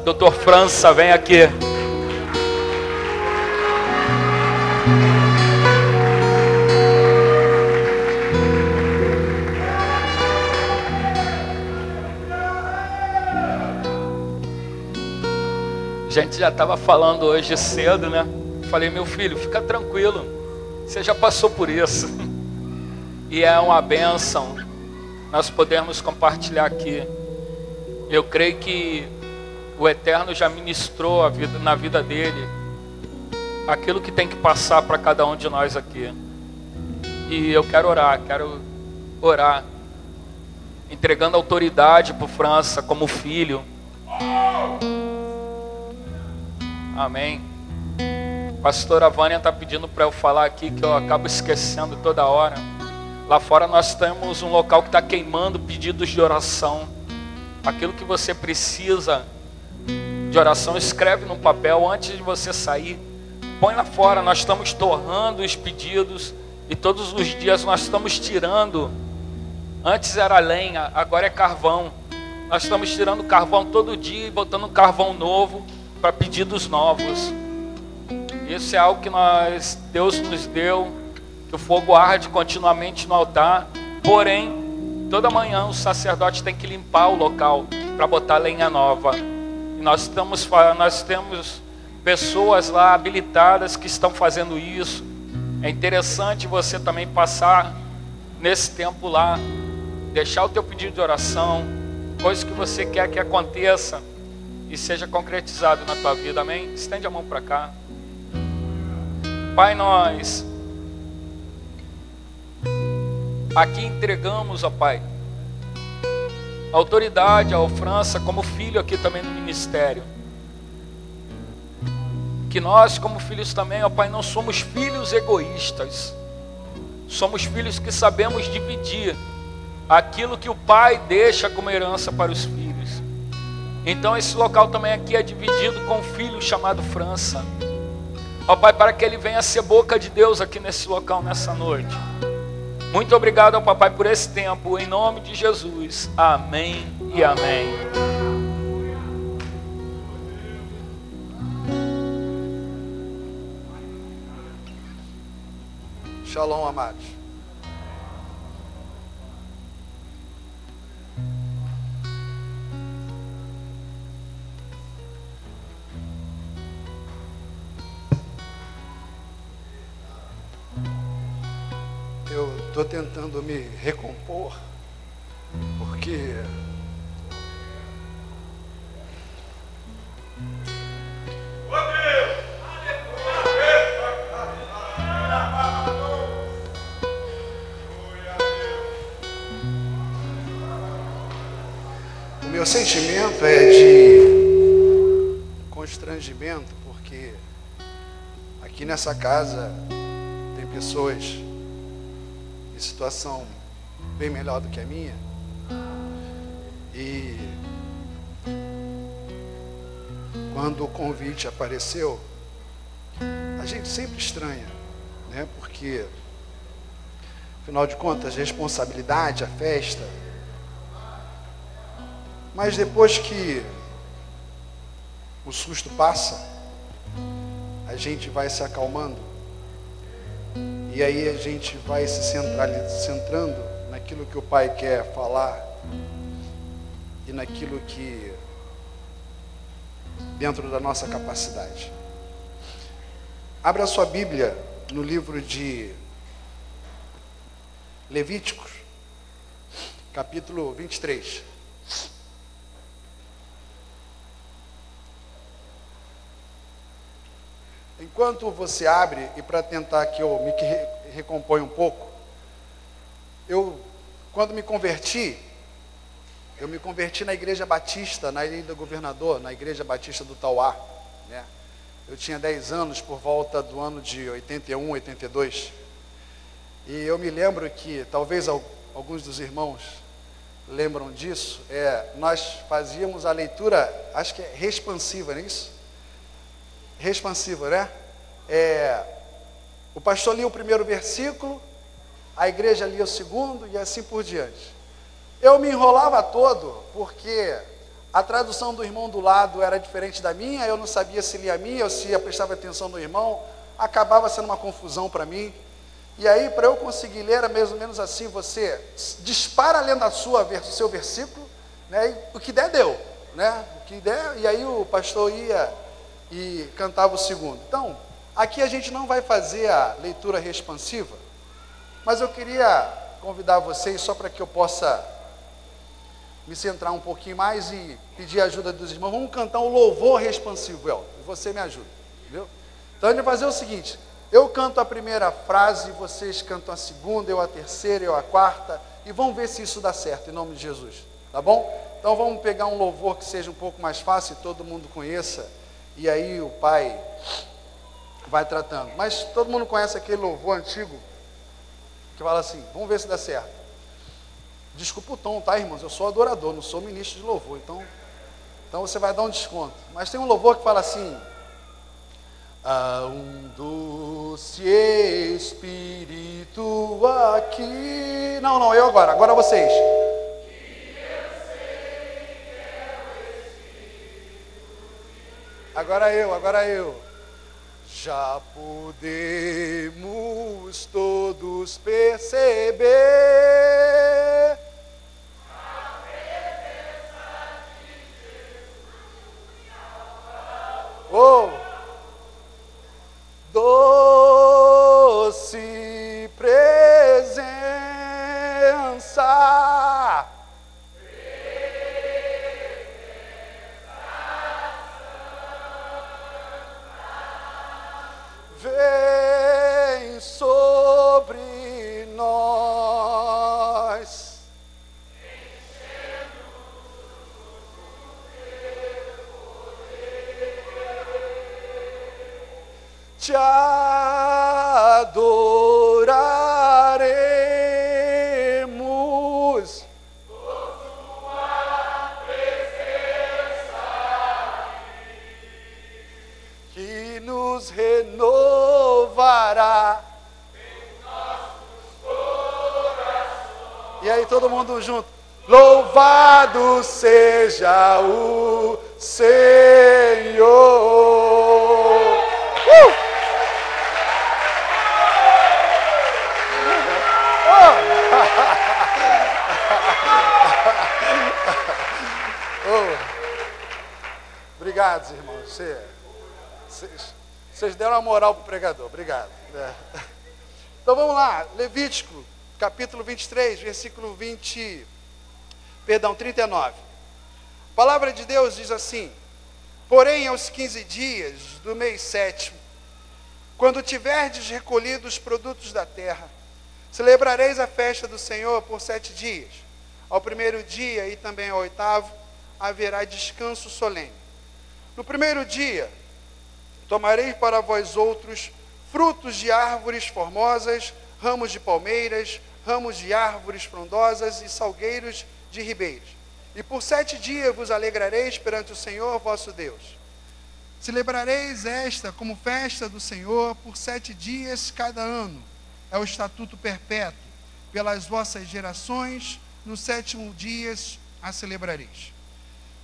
Doutor França, vem aqui. A gente já estava falando hoje cedo, né? Falei, meu filho, fica tranquilo, você já passou por isso. E é uma bênção nós podermos compartilhar aqui. Eu creio que o Eterno já ministrou na vida dele aquilo que tem que passar para cada um de nós aqui. E eu quero orar, entregando autoridade para o França como filho. Amém. Pastora Vânia está pedindo para eu falar aqui, que eu acabo esquecendo toda hora. Lá fora nós temos um local que está queimando pedidos de oração. Aquilo que você precisa de oração, escreve no papel antes de você sair. Põe lá fora, nós estamos torrando os pedidos e todos os dias nós estamos tirando. Antes era lenha, agora é carvão. Nós estamos tirando carvão todo dia e botando carvão novo para pedidos novos. Isso é algo que Deus nos deu, que o fogo arde continuamente no altar. Porém, toda manhã o sacerdote tem que limpar o local para botar lenha nova. E nós temos pessoas lá habilitadas que estão fazendo isso. É interessante você também passar nesse tempo lá, deixar o teu pedido de oração, coisas que você quer que aconteça e seja concretizado na tua vida, amém? Estende a mão para cá. Pai, nós aqui entregamos, ó Pai, a autoridade, a França como filho aqui também no ministério. Que nós como filhos também, ó Pai, não somos filhos egoístas. Somos filhos que sabemos dividir aquilo que o Pai deixa como herança para os filhos. Então esse local também aqui é dividido com um filho chamado França. Ó Pai, para que ele venha ser boca de Deus aqui nesse local, nessa noite. Muito obrigado, ó Papai, por esse tempo, em nome de Jesus. Amém e amém. Shalom, amados. Eu estou tentando me recompor, porque o meu sentimento é de constrangimento, porque aqui nessa casa tem pessoas em situação bem melhor do que a minha, e quando o convite apareceu, a gente sempre estranha, né? Porque afinal de contas, a responsabilidade, a festa. Mas depois que o susto passa, a gente vai se acalmando. E aí a gente vai se centrando naquilo que o Pai quer falar e naquilo que dentro da nossa capacidade. Abra a sua Bíblia no livro de Levíticos, capítulo 23. Enquanto você abre, e para tentar que eu me recomponha um pouco, quando me converti, eu me converti na Igreja Batista, na Ilha do Governador, na Igreja Batista do Tauá, né? Eu tinha 10 anos, por volta do ano de 81, 82, e eu me lembro que, talvez alguns dos irmãos lembram disso, nós fazíamos a leitura, acho que é responsiva, não é isso? Responsiva, né? O pastor lia o primeiro versículo, a igreja lia o segundo e assim por diante. Eu me enrolava todo, porque a tradução do irmão do lado era diferente da minha, eu não sabia se lia a minha ou se prestava atenção no irmão, acabava sendo uma confusão para mim. E aí, para eu conseguir ler, era mais ou menos assim: você dispara lendo o seu versículo, né, e o que der, deu, né, o que der, e aí o pastor ia e cantava o segundo. Então, aqui a gente não vai fazer a leitura responsiva, mas eu queria convidar vocês, só para que eu possa me centrar um pouquinho mais e pedir a ajuda dos irmãos. Vamos cantar um louvor responsivo, El, e você me ajuda, entendeu? Então a gente vai fazer o seguinte: eu canto a primeira frase, vocês cantam a segunda, eu a terceira, eu a quarta, e vamos ver se isso dá certo, em nome de Jesus, tá bom? Então vamos pegar um louvor que seja um pouco mais fácil, todo mundo conheça, e aí o pai vai tratando. Mas todo mundo conhece aquele louvor antigo, que fala assim, vamos ver se dá certo. Desculpa o tom, tá, irmãos? Eu sou adorador, não sou ministro de louvor, então você vai dar um desconto. Mas tem um louvor que fala assim: há um doce Espírito aqui. Não, eu agora vocês. Agora eu. Já podemos todos perceber a presença de Jesus. Oh! Doce presença, vem sobre nós, te adoraremos por tua presença que nos renovará em nossos corações. E aí todo mundo junto: louvado seja o Senhor. Obrigado, irmãos. Vocês deram uma moral para o pregador. Obrigado. Então vamos lá. Levítico, capítulo 23, versículo 39. A palavra de Deus diz assim: porém, aos 15 dias do mês 7º, quando tiverdes recolhido os produtos da terra, celebrareis a festa do Senhor por 7 dias. Ao primeiro dia e também ao 8º haverá descanso solene. No primeiro dia, tomareis para vós outros frutos de árvores formosas, ramos de palmeiras, ramos de árvores frondosas e salgueiros de ribeiros. E por 7 dias vos alegrareis perante o Senhor vosso Deus. Celebrareis esta como festa do Senhor por 7 dias cada ano. É o estatuto perpétuo. Pelas vossas gerações, no 7º dia a celebrareis.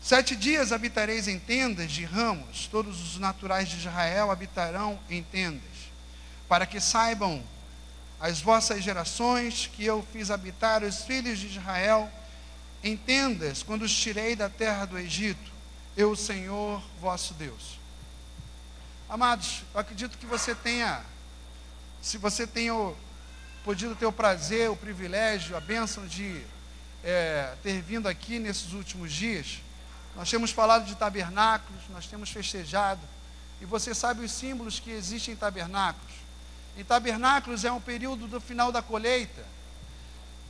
7 dias habitareis em tendas de ramos, todos os naturais de Israel habitarão em tendas, para que saibam as vossas gerações que eu fiz habitar os filhos de Israel em tendas, quando os tirei da terra do Egito, eu, o Senhor vosso Deus. Amados, eu acredito que você tenha podido ter o prazer, o privilégio, a bênção de ter vindo aqui nesses últimos dias. Nós temos falado de tabernáculos, nós temos festejado, e você sabe os símbolos que existem em tabernáculos. Em tabernáculos é um período do final da colheita,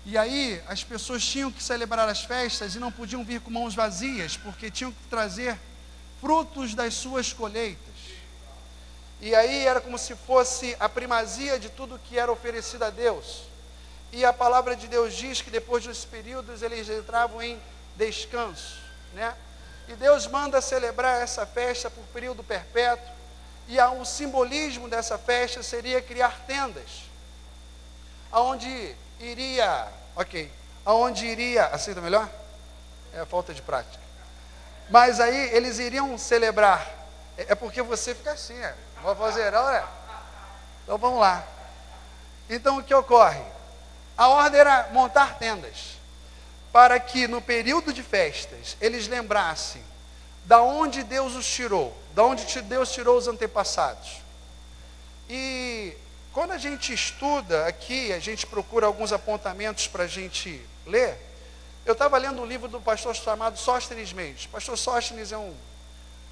e aí as pessoas tinham que celebrar as festas e não podiam vir com mãos vazias, porque tinham que trazer frutos das suas colheitas. E aí era como se fosse a primazia de tudo que era oferecido a Deus. E a palavra de Deus diz que depois dos períodos eles entravam em descanso, né? E Deus manda celebrar essa festa por período perpétuo, e um simbolismo dessa festa seria criar tendas, aonde iria, aceita melhor? É a falta de prática. Mas aí eles iriam celebrar. É porque você fica assim, vovozeirão, né? Então vamos lá. Então o que ocorre? A ordem era montar tendas, para que no período de festas eles lembrassem da onde Deus os tirou, da onde Deus tirou os antepassados. E quando a gente estuda aqui, a gente procura alguns apontamentos para a gente ler. Eu estava lendo um livro do pastor chamado Sóstenes Mendes. O pastor Sóstenes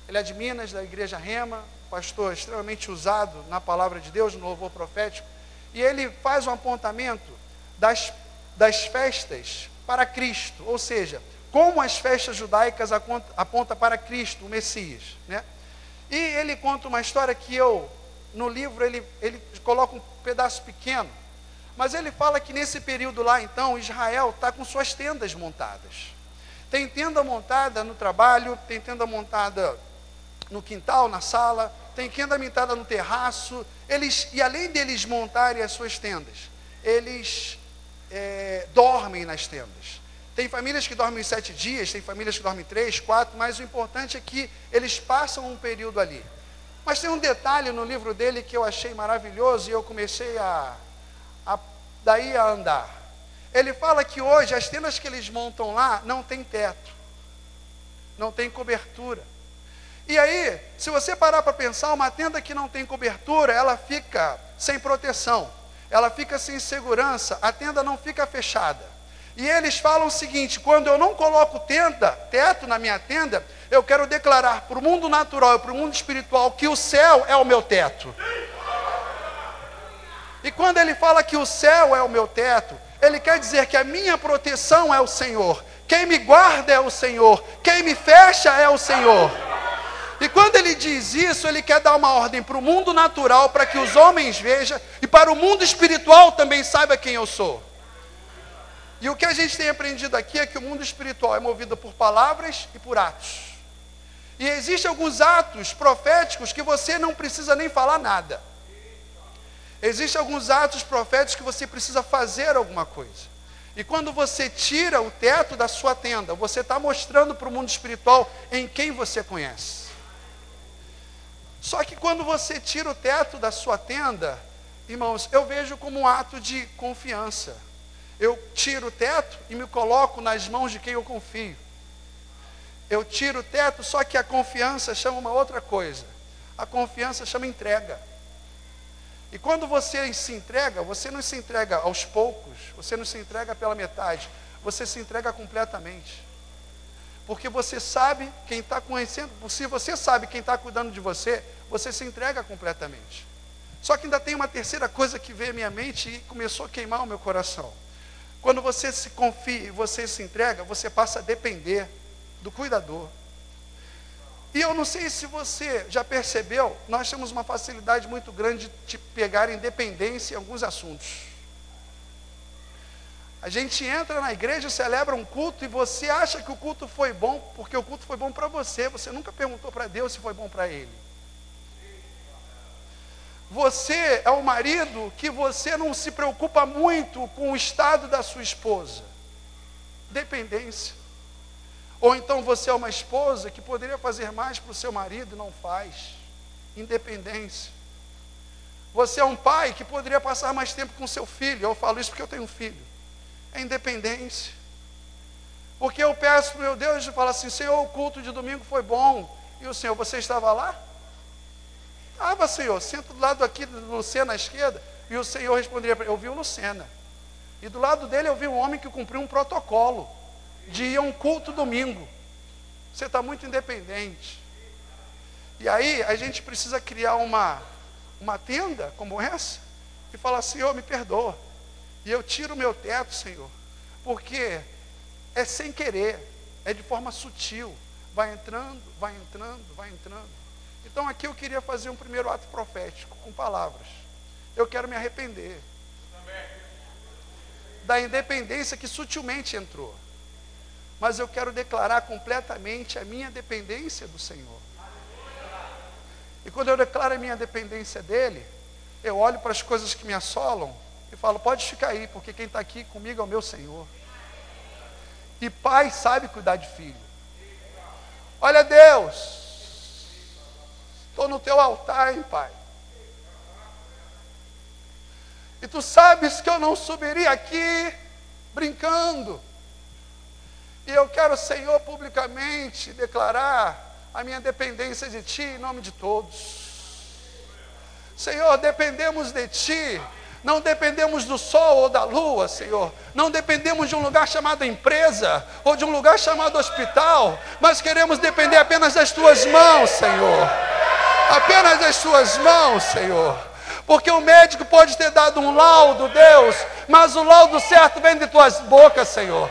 ele é de Minas, da igreja Rema, pastor extremamente usado na palavra de Deus, no louvor profético. E ele faz um apontamento das festas para Cristo, ou seja, como as festas judaicas apontam para Cristo, o Messias, né? E ele conta uma história que no livro, ele coloca um pedaço pequeno, mas ele fala que nesse período lá, então, Israel está com suas tendas montadas. Tem tenda montada no trabalho, tem tenda montada no quintal, na sala, tem tenda montada no terraço. E além deles montarem as suas tendas, eles dormem nas tendas. Tem famílias que dormem 7 dias, tem famílias que dormem 3, 4, mas o importante é que eles passam um período ali. Mas tem um detalhe no livro dele que eu achei maravilhoso e eu comecei daí a andar. Ele fala que hoje as tendas que eles montam lá não tem teto, não tem cobertura. E aí, se você parar para pensar, uma tenda que não tem cobertura, ela fica sem proteção, ela fica sem segurança, a tenda não fica fechada. E eles falam o seguinte: quando eu não coloco teto na minha tenda, eu quero declarar para o mundo natural e para o mundo espiritual que o céu é o meu teto. E quando ele fala que o céu é o meu teto, ele quer dizer que a minha proteção é o Senhor, quem me guarda é o Senhor, quem me fecha é o Senhor. E quando ele diz isso, ele quer dar uma ordem para o mundo natural, para que os homens vejam, e para o mundo espiritual também saiba quem eu sou. E o que a gente tem aprendido aqui é que o mundo espiritual é movido por palavras e por atos. E existem alguns atos proféticos que você não precisa nem falar nada. Existem alguns atos proféticos que você precisa fazer alguma coisa. E quando você tira o teto da sua tenda, você está mostrando para o mundo espiritual em quem você conhece. Só que quando você tira o teto da sua tenda, irmãos, eu vejo como um ato de confiança. Eu tiro o teto e me coloco nas mãos de quem eu confio. Eu tiro o teto, só que a confiança chama uma outra coisa. A confiança chama entrega. E quando você se entrega, você não se entrega aos poucos, você não se entrega pela metade, você se entrega completamente. Porque você sabe quem está conhecendo, se você sabe quem está cuidando de você, você se entrega completamente. Só que ainda tem uma terceira coisa que veio à minha mente e começou a queimar o meu coração. Quando você se confia e você se entrega, você passa a depender do cuidador. E eu não sei se você já percebeu, nós temos uma facilidade muito grande de pegar independência em alguns assuntos. A gente entra na igreja, celebra um culto e você acha que o culto foi bom, porque o culto foi bom para você. Você nunca perguntou para Deus se foi bom para Ele. Você é um marido que você não se preocupa muito com o estado da sua esposa. Dependência. Ou então você é uma esposa que poderia fazer mais para o seu marido e não faz. Independência. Você é um pai que poderia passar mais tempo com seu filho. Eu falo isso porque eu tenho um filho. É independência. Porque eu peço para o meu Deus e falo assim: Senhor, o culto de domingo foi bom. E o Senhor, você estava lá? Estava, Senhor. Sento do lado aqui do Lucena à esquerda. E o Senhor responderia para ele: eu vi o Lucena. E do lado dele eu vi um homem que cumpriu um protocolo de ir a um culto domingo. Você está muito independente. E aí a gente precisa criar uma tenda como essa e falar: Senhor, me perdoa. E eu tiro o meu teto, Senhor, porque é sem querer, é de forma sutil. Vai entrando, vai entrando, vai entrando. Então aqui eu queria fazer um primeiro ato profético, com palavras. Eu quero me arrepender da independência que sutilmente entrou. Mas eu quero declarar completamente a minha dependência do Senhor. E quando eu declaro a minha dependência dEle, eu olho para as coisas que me assolam e falo: pode ficar aí, porque quem está aqui comigo é o meu Senhor. E pai sabe cuidar de filho. Olha, Deus, estou no teu altar, hein, Pai. E tu sabes que eu não subiria aqui brincando. E eu quero, Senhor, publicamente declarar a minha dependência de Ti em nome de todos. Senhor, dependemos de Ti. Não dependemos do sol ou da lua, Senhor. Não dependemos de um lugar chamado empresa ou de um lugar chamado hospital. Mas queremos depender apenas das Tuas mãos, Senhor. Apenas das Tuas mãos, Senhor. Porque o médico pode ter dado um laudo, Deus, mas o laudo certo vem de Tuas bocas, Senhor.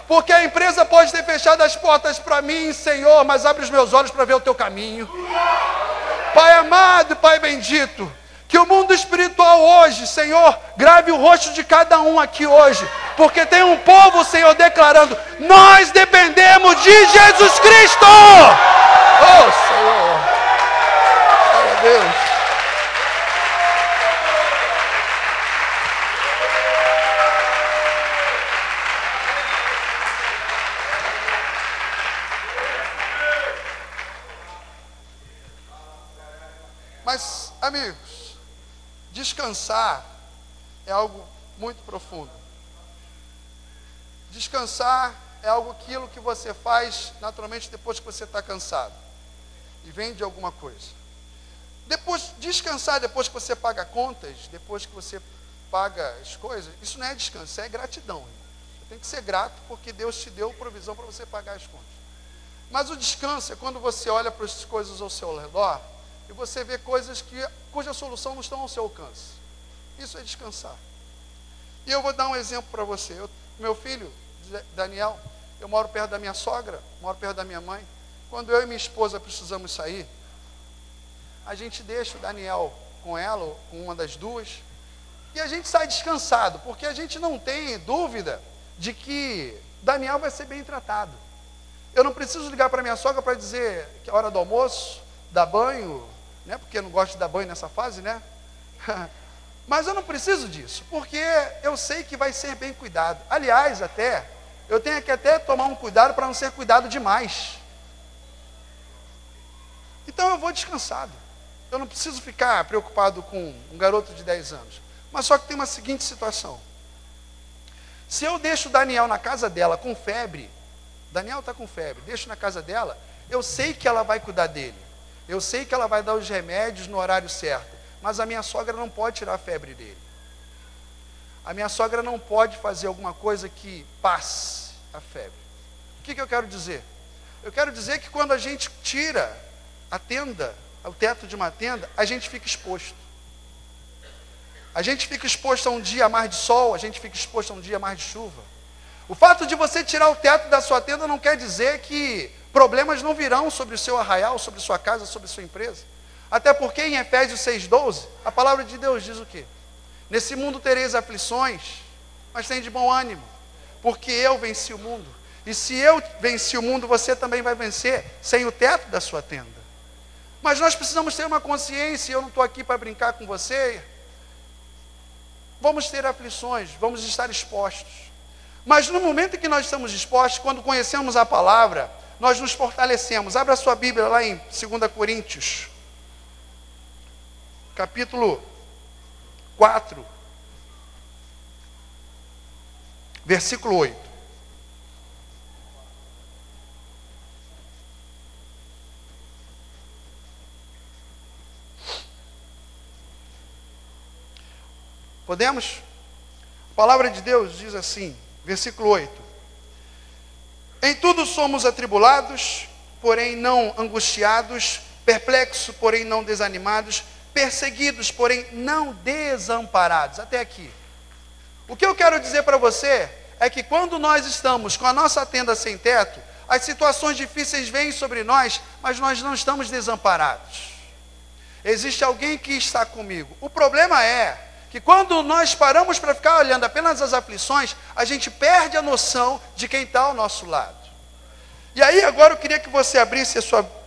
Porque a empresa pode ter fechado as portas para mim, Senhor, mas abre os meus olhos para ver o Teu caminho. Pai amado, Pai bendito, que o mundo espiritual hoje, Senhor, grave o rosto de cada um aqui hoje, porque tem um povo, Senhor, declarando: nós dependemos de Jesus Cristo. Oh, Senhor, glória a Deus. Mas, amigos, descansar é algo muito profundo. Descansar é aquilo que você faz naturalmente depois que você está cansado e vem de alguma coisa. Descansar depois que você paga contas, depois que você paga as coisas, isso não é descanso, é gratidão. Você tem que ser grato porque Deus te deu provisão para você pagar as contas. Mas o descanso é quando você olha para as coisas ao seu redor e você vê coisas cuja solução não estão ao seu alcance. Isso é descansar. E eu vou dar um exemplo para você. Meu filho, Daniel, eu moro perto da minha sogra, moro perto da minha mãe. Quando eu e minha esposa precisamos sair, a gente deixa o Daniel com ela, ou com uma das duas, e a gente sai descansado, porque a gente não tem dúvida de que Daniel vai ser bem tratado. Eu não preciso ligar para minha sogra para dizer que é hora do almoço, dar banho, né? Porque eu não gosto de dar banho nessa fase, né? Mas eu não preciso disso, porque eu sei que vai ser bem cuidado. Aliás, eu tenho que até tomar um cuidado para não ser cuidado demais. Então eu vou descansado. Eu não preciso ficar preocupado com um garoto de 10 anos. Mas só que tem uma seguinte situação. Se eu deixo o Daniel na casa dela com febre, Daniel está com febre, deixo na casa dela, eu sei que ela vai cuidar dele. Eu sei que ela vai dar os remédios no horário certo. Mas a minha sogra não pode tirar a febre dele. A minha sogra não pode fazer alguma coisa que passe a febre. O que eu quero dizer? Eu quero dizer que quando a gente tira a tenda, o teto de uma tenda, a gente fica exposto. A gente fica exposto a um dia mais de sol, a gente fica exposto a um dia mais de chuva. O fato de você tirar o teto da sua tenda não quer dizer que problemas não virão sobre o seu arraial, sobre sua casa, sobre sua empresa. Até porque em Efésios 6,12, a palavra de Deus diz o quê? Nesse mundo tereis aflições, mas tem de bom ânimo, porque eu venci o mundo. E se eu venci o mundo, você também vai vencer sem o teto da sua tenda. Mas nós precisamos ter uma consciência, eu não estou aqui para brincar com você. Vamos ter aflições, vamos estar expostos. Mas no momento em que nós estamos expostos, quando conhecemos a palavra, nós nos fortalecemos. Abra a sua Bíblia lá em 2 Coríntios, capítulo 4, versículo 8. Podemos? A palavra de Deus diz assim, versículo 8. Em tudo somos atribulados, porém não angustiados, perplexos, porém não desanimados, perseguidos, porém não desamparados. Até aqui. O que eu quero dizer para você é que quando nós estamos com a nossa tenda sem teto, as situações difíceis vêm sobre nós, mas nós não estamos desamparados. Existe alguém que está comigo. O problema é que quando nós paramos para ficar olhando apenas as aflições, a gente perde a noção de quem está ao nosso lado. E aí agora eu queria que você abrisse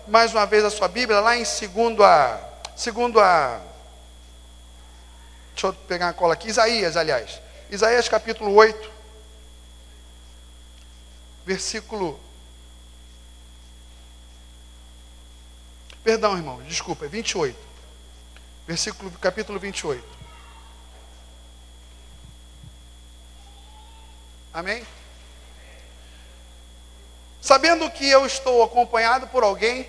mais uma vez a sua Bíblia, lá em deixa eu pegar uma cola aqui, Isaías capítulo 8, versículo Perdão, irmão, desculpa, é 28. Capítulo 28. Amém? Sabendo que eu estou acompanhado por alguém,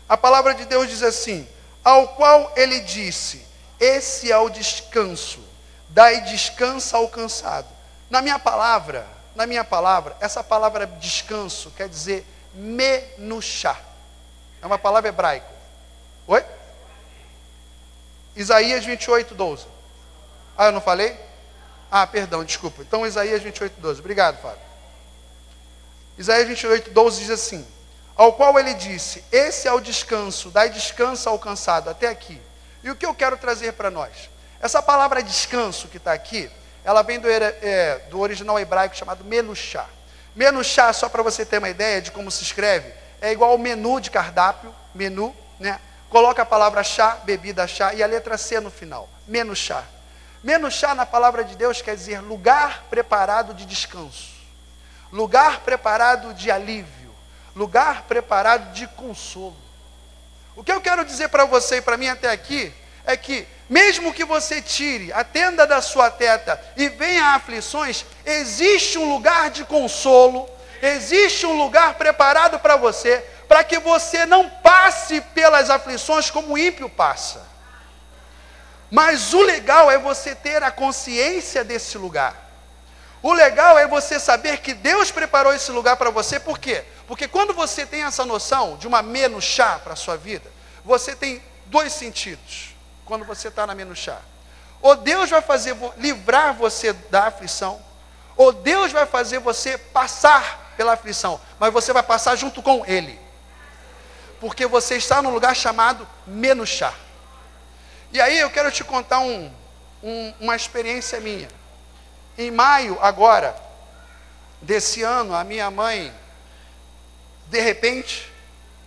a palavra de Deus diz assim: ao qual ele disse, esse é o descanso, dai descanso ao cansado. Na minha palavra, essa palavra descanso quer dizer menuchá. É uma palavra hebraica. Oi? Isaías 28, 12. Ah, eu não falei? Ah, perdão, desculpa. Então, Isaías 28, 12. Obrigado, Fábio. Isaías 28, 12 diz assim: ao qual ele disse, esse é o descanso, dai descanso ao cansado. Até aqui. E o que eu quero trazer para nós? Essa palavra descanso que está aqui, ela vem do original hebraico chamado menuchá. Menuchá, só para você ter uma ideia de como se escreve, é igual ao menu de cardápio, menu, né? Coloca a palavra chá, bebida chá, e a letra C no final, menuchá. Menuchá na palavra de Deus quer dizer lugar preparado de descanso, lugar preparado de alívio, lugar preparado de consolo. O que eu quero dizer para você e para mim até aqui, é que mesmo que você tire a tenda da sua teta e venha aflições, existe um lugar de consolo, existe um lugar preparado para você, para que você não passe pelas aflições como o ímpio passa. Mas o legal é você ter a consciência desse lugar. O legal é você saber que Deus preparou esse lugar para você. Por quê? Porque quando você tem essa noção de uma menuchá para a sua vida, você tem dois sentidos quando você está na menuchá. Ou Deus vai livrar você da aflição, ou Deus vai fazer você passar pela aflição, mas você vai passar junto com Ele. Porque você está num lugar chamado menuchá. E aí eu quero te contar uma experiência minha. Em maio agora, desse ano, a minha mãe, de repente,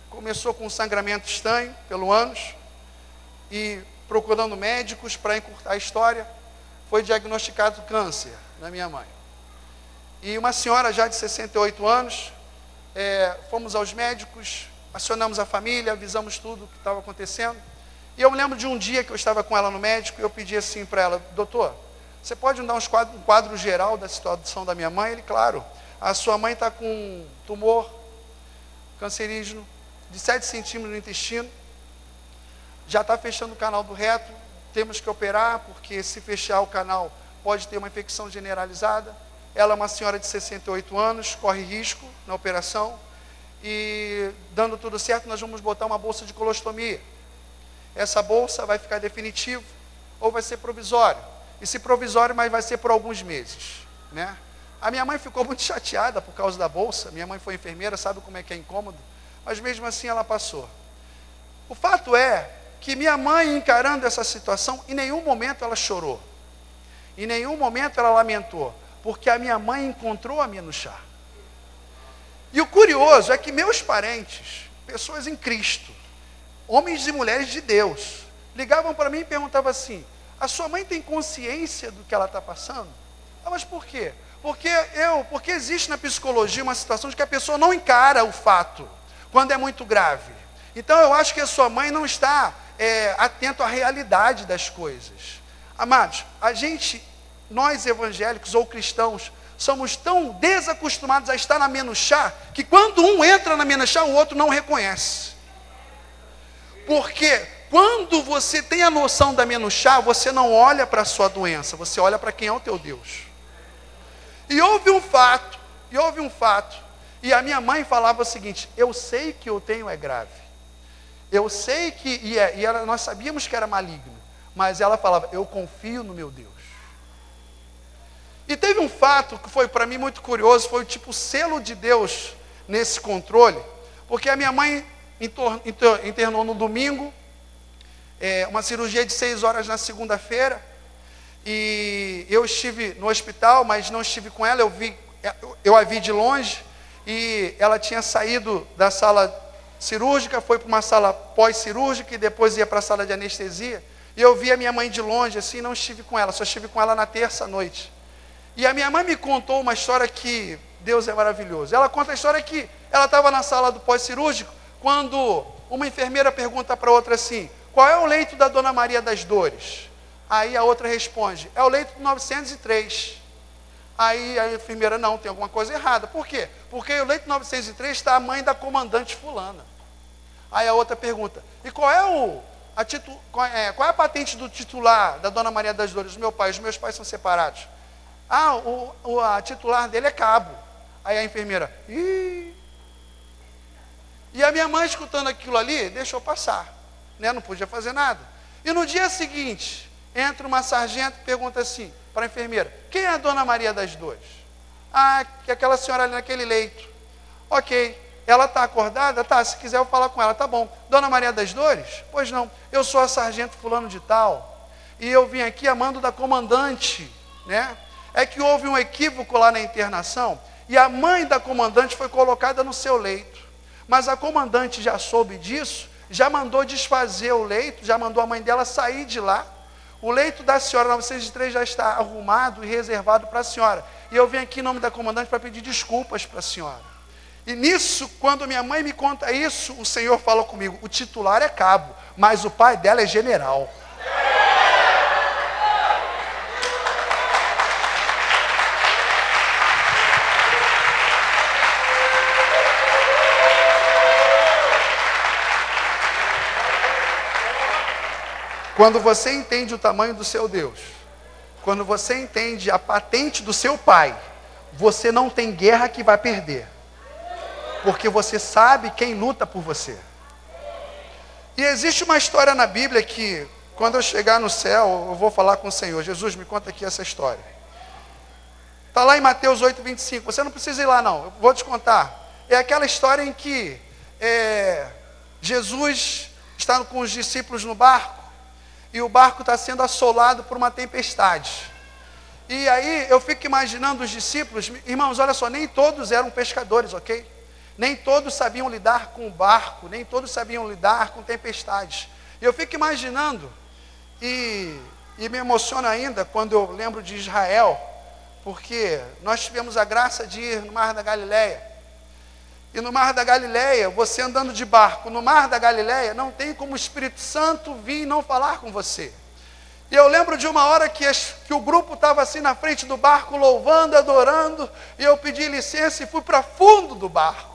começou com um sangramento estranho pelo ânus, e procurando médicos para encurtar a história, foi diagnosticado câncer na minha mãe. E uma senhora já de 68 anos, fomos aos médicos, acionamos a família, avisamos tudo o que estava acontecendo. E eu me lembro de um dia que eu estava com ela no médico, e eu pedi assim para ela: doutor, você pode me dar um quadro geral da situação da minha mãe? Ele: claro, a sua mãe está com um tumor cancerígeno de 7 centímetros no intestino, já está fechando o canal do reto, temos que operar, porque se fechar o canal pode ter uma infecção generalizada. Ela é uma senhora de 68 anos, corre risco na operação, e dando tudo certo, nós vamos botar uma bolsa de colostomia. Essa bolsa vai ficar definitivo ou vai ser provisório. E se provisório, mas vai ser por alguns meses, né? A minha mãe ficou muito chateada por causa da bolsa. Minha mãe foi enfermeira, sabe como é que é incômodo, mas mesmo assim ela passou. O fato é que minha mãe, encarando essa situação, em nenhum momento ela chorou, em nenhum momento ela lamentou, porque a minha mãe encontrou a menuchá. E o curioso é que meus parentes, pessoas em Cristo, homens e mulheres de Deus, ligavam para mim e perguntavam assim: a sua mãe tem consciência do que ela está passando? Ah, mas por quê? Porque existe na psicologia uma situação de que a pessoa não encara o fato quando é muito grave. Então eu acho que a sua mãe não está atento à realidade das coisas. Amados, nós evangélicos ou cristãos, somos tão desacostumados a estar na menuchá, que quando um entra na menuchá, o outro não reconhece. Porque quando você tem a noção da menuchá, você não olha para a sua doença, você olha para quem é o teu Deus. E houve um fato, e a minha mãe falava o seguinte: eu sei que eu tenho é grave, eu sei que, nós sabíamos que era maligno, mas ela falava: eu confio no meu Deus. E teve um fato que foi para mim muito curioso, foi tipo o selo de Deus nesse controle, porque a minha mãe internou no domingo, uma cirurgia de 6 horas na segunda-feira, e eu estive no hospital, mas não estive com ela, eu a vi de longe, e ela tinha saído da sala cirúrgica, foi para uma sala pós-cirúrgica, e depois ia para a sala de anestesia, e eu vi a minha mãe de longe, assim, não estive com ela, só estive com ela na terça-noite. E a minha mãe me contou uma história que Deus é maravilhoso. Ela conta a história que ela estava na sala do pós-cirúrgico, quando uma enfermeira pergunta para outra assim: qual é o leito da Dona Maria das Dores? Aí a outra responde: é o leito do 903. Aí a enfermeira: não, tem alguma coisa errada. Por quê? Porque o leito 903 está a mãe da comandante fulana. Aí a outra pergunta: e qual é qual é a patente do titular da Dona Maria das Dores? Meu pai, os meus pais são separados. A titular dele é cabo. Aí a enfermeira: ih. E a minha mãe, escutando aquilo ali, deixou passar, né? Não podia fazer nada. E no dia seguinte, entra uma sargento e pergunta assim para a enfermeira: quem é a Dona Maria das Dores? Que é aquela senhora ali naquele leito. Ok. Ela está acordada? Tá, se quiser eu falar com ela, tá bom. Dona Maria das Dores? Pois não, eu sou a sargento fulano de tal, e eu vim aqui a mando da comandante, né? É que houve um equívoco lá na internação, e a mãe da comandante foi colocada no seu leito. Mas a comandante já soube disso, já mandou desfazer o leito, já mandou a mãe dela sair de lá. O leito da senhora 903 já está arrumado e reservado para a senhora. E eu vim aqui em nome da comandante para pedir desculpas para a senhora. E nisso, quando minha mãe me conta isso, o Senhor fala comigo: o titular é cabo, mas o pai dela é general. Quando você entende o tamanho do seu Deus, quando você entende a patente do seu pai, você não tem guerra que vai perder. Porque você sabe quem luta por você. E existe uma história na Bíblia que, quando eu chegar no céu, eu vou falar com o Senhor: Jesus, me conta aqui essa história. Está lá em Mateus 8:25. Você não precisa ir lá não, eu vou te contar. É aquela história em que Jesus está com os discípulos no barco, e o barco está sendo assolado por uma tempestade. E aí eu fico imaginando os discípulos. Irmãos, olha só, nem todos eram pescadores, ok? Nem todos sabiam lidar com o barco, nem todos sabiam lidar com tempestades. E eu fico imaginando, e me emociona ainda quando eu lembro de Israel, porque nós tivemos a graça de ir no Mar da Galileia. E no Mar da Galileia, você andando de barco no Mar da Galileia, não tem como o Espírito Santo vir e não falar com você. E eu lembro de uma hora que o grupo estava assim na frente do barco, louvando, adorando, e eu pedi licença e fui para fundo do barco.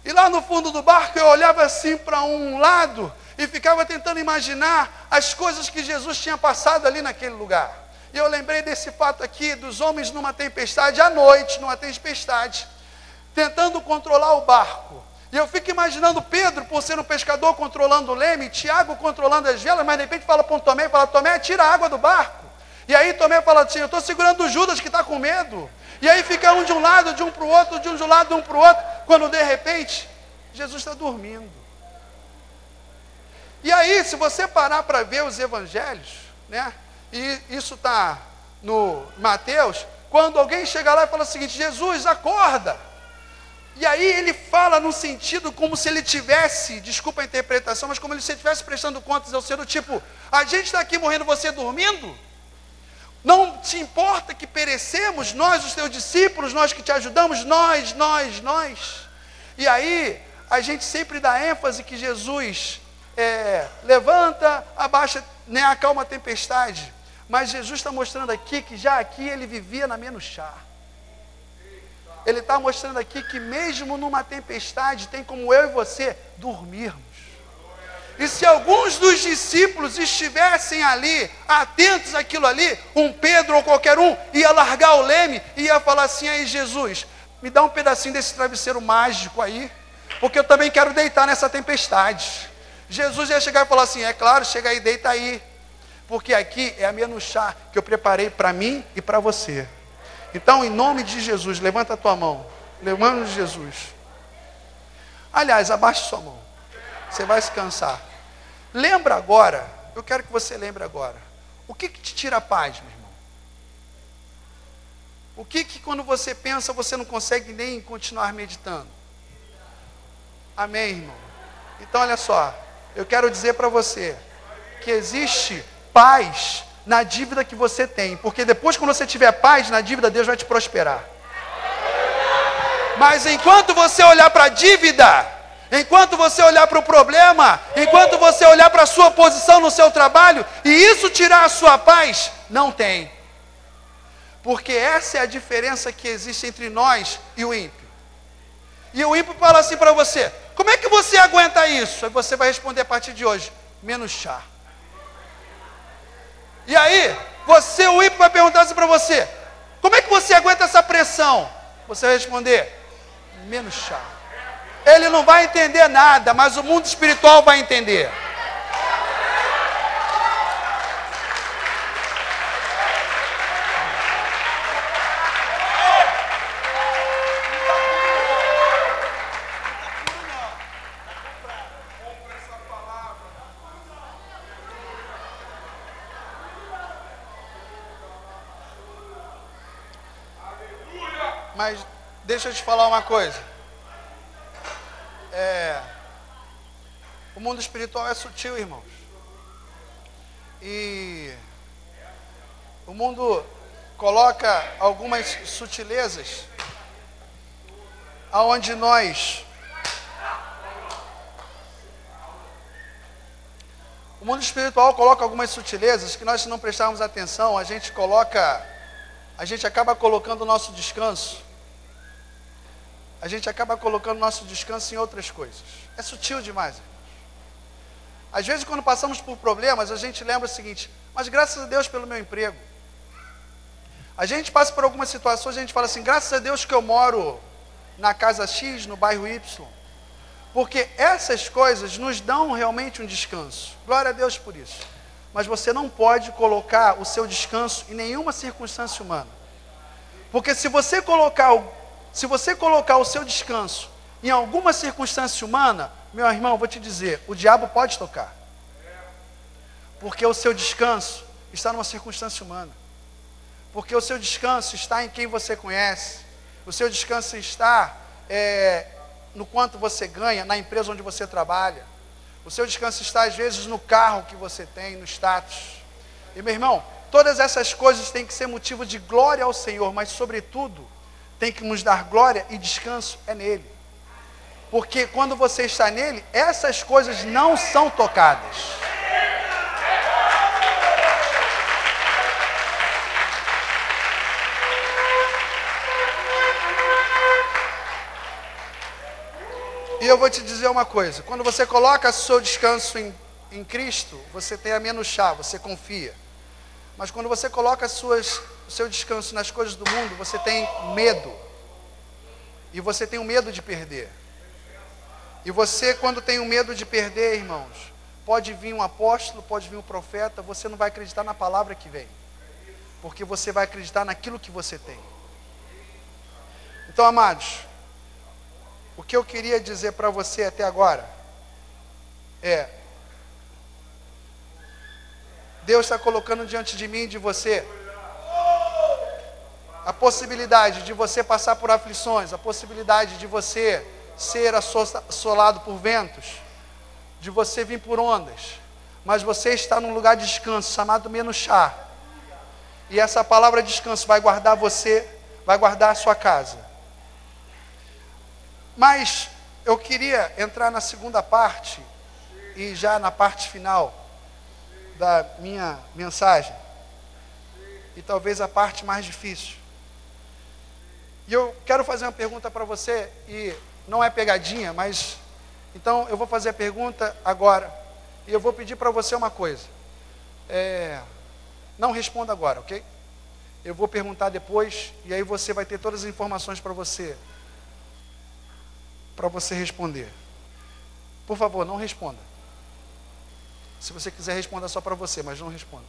E lá no fundo do barco eu olhava assim para um lado e ficava tentando imaginar as coisas que Jesus tinha passado ali naquele lugar. E eu lembrei desse fato aqui, dos homens numa tempestade, à noite, numa tempestade, tentando controlar o barco. E eu fico imaginando Pedro, por ser um pescador, controlando o leme, Tiago controlando as velas, mas de repente fala para um Tomé, Tomé, tira a água do barco. E aí Tomé fala assim: eu estou segurando o Judas que está com medo. E aí fica um de um lado, de um para o outro, de um lado, de um para o outro, quando de repente, Jesus está dormindo. E aí, se você parar para ver os evangelhos, né, e isso está no Mateus, quando alguém chega lá e fala o seguinte: Jesus, acorda. E aí ele fala no sentido como se ele tivesse, desculpa a interpretação, mas como se ele estivesse prestando contas ao ser do tipo: a gente está aqui morrendo, você dormindo? Não te importa que perecemos, nós, os teus discípulos, nós que te ajudamos, nós. E aí, a gente sempre dá ênfase que Jesus levanta, abaixa, né, acalma a tempestade. Mas Jesus está mostrando aqui que já aqui ele vivia na Menuchá. Ele está mostrando aqui que mesmo numa tempestade, tem como eu e você dormirmos. E se alguns dos discípulos estivessem ali, atentos àquilo ali, um Pedro ou qualquer um, ia largar o leme e ia falar assim: aí Jesus, me dá um pedacinho desse travesseiro mágico aí, porque eu também quero deitar nessa tempestade. Jesus ia chegar e falar assim: é claro, chega aí, deita aí, porque aqui é a Menuchá que eu preparei para mim e para você. Então, em nome de Jesus, levanta a tua mão, levanta Jesus. Aliás, abaixe sua mão. Você vai se cansar. Lembra agora, eu quero que você lembre agora, o que te tira a paz, meu irmão? O que quando você pensa, você não consegue nem continuar meditando? Amém, irmão? Então olha só, eu quero dizer para você, que existe paz na dívida que você tem, porque depois quando você tiver paz na dívida, Deus vai te prosperar. Mas enquanto você olhar para a dívida, Enquanto você olhar para o problema, enquanto você olhar para a sua posição no seu trabalho, e isso tirar a sua paz, não tem. Porque essa é a diferença que existe entre nós e o ímpio. E o ímpio fala assim para você: como é que você aguenta isso? Aí você vai responder a partir de hoje: menos chá. E aí, o ímpio vai perguntar assim para você: como é que você aguenta essa pressão? Você vai responder: menos chá. Ele não vai entender nada, mas o mundo espiritual vai entender. Mas deixa eu te falar uma coisa. O mundo espiritual é sutil, irmãos. E o mundo coloca algumas sutilezas aonde o mundo espiritual coloca algumas sutilezas que nós, se não prestarmos atenção, a gente acaba colocando o nosso descanso. A gente acaba colocando o nosso descanso em outras coisas. É sutil demais. Às vezes, quando passamos por problemas, a gente lembra o seguinte: mas graças a Deus pelo meu emprego. A gente passa por algumas situações, a gente fala assim: graças a Deus que eu moro na casa X, no bairro Y. Porque essas coisas nos dão realmente um descanso. Glória a Deus por isso. Mas você não pode colocar o seu descanso em nenhuma circunstância humana. Porque se você colocar o seu descanso em alguma circunstância humana, meu irmão, eu vou te dizer, o diabo pode tocar. Porque o seu descanso está numa circunstância humana. Porque o seu descanso está em quem você conhece. O seu descanso está no quanto você ganha, na empresa onde você trabalha. O seu descanso está, às vezes, no carro que você tem, no status. E, meu irmão, todas essas coisas têm que ser motivo de glória ao Senhor, mas, sobretudo, tem que nos dar glória e descanso nele. Porque quando você está nele, essas coisas não são tocadas. E eu vou te dizer uma coisa: quando você coloca o seu descanso em Cristo, você tem a menos chá, você confia. Mas quando você coloca o seu descanso nas coisas do mundo, você tem medo. E você tem o medo de perder. E você, quando tem o medo de perder, irmãos, pode vir um apóstolo, pode vir um profeta, você não vai acreditar na palavra que vem. Porque você vai acreditar naquilo que você tem. Então, amados, o que eu queria dizer para você até agora é: Deus está colocando diante de mim e de você a possibilidade de você passar por aflições, a possibilidade de você ser assolado por ventos, de você vir por ondas, mas você está num lugar de descanso chamado menos chá. E essa palavra descanso vai guardar você, vai guardar a sua casa. Mas eu queria entrar na segunda parte, e já na parte final da minha mensagem, e talvez a parte mais difícil. E eu quero fazer uma pergunta para você, e não é pegadinha, mas então eu vou fazer a pergunta agora, e eu vou pedir para você uma coisa. Não responda agora, ok? Eu vou perguntar depois, e aí você vai ter todas as informações para você responder. Por favor, não responda. Se você quiser, responda só para você, mas não responda.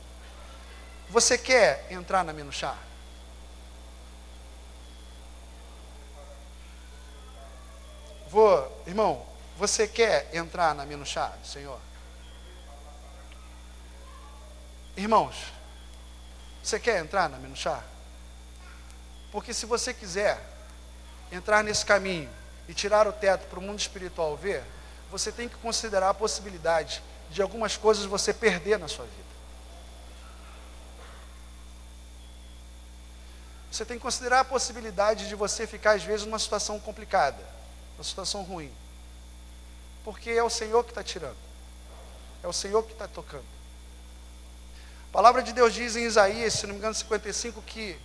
Você quer entrar na menos chá? Irmão, você quer entrar na menos chá do Senhor? Irmãos, você quer entrar na menos chá? Porque se você quiser entrar nesse caminho e tirar o teto para o mundo espiritual ver, você tem que considerar a possibilidade de algumas coisas você perder na sua vida. Você tem que considerar a possibilidade de você ficar, às vezes, numa situação complicada, uma situação ruim. porque é o Senhor que está tirando. É o Senhor que está tocando. A palavra de Deus diz em Isaías, se não me engano, 55, que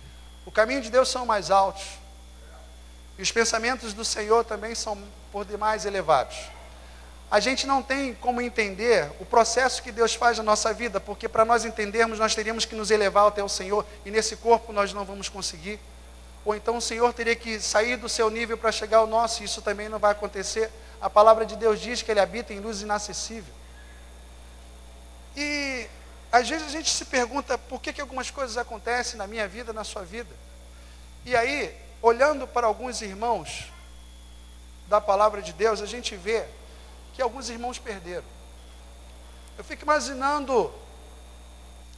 o caminho de Deus são mais altos. E os pensamentos do Senhor também são por demais elevados. A gente não tem como entender o processo que Deus faz na nossa vida, porque para nós entendermos, nós teríamos que nos elevar até o Senhor, e nesse corpo nós não vamos conseguir. Ou então o Senhor teria que sair do seu nível para chegar ao nosso, e isso também não vai acontecer. A palavra de Deus diz que Ele habita em luz inacessível. E às vezes a gente se pergunta por que algumas coisas acontecem na minha vida, na sua vida. E aí, olhando para alguns irmãos da palavra de Deus, a gente vê que alguns irmãos perderam. Eu fico imaginando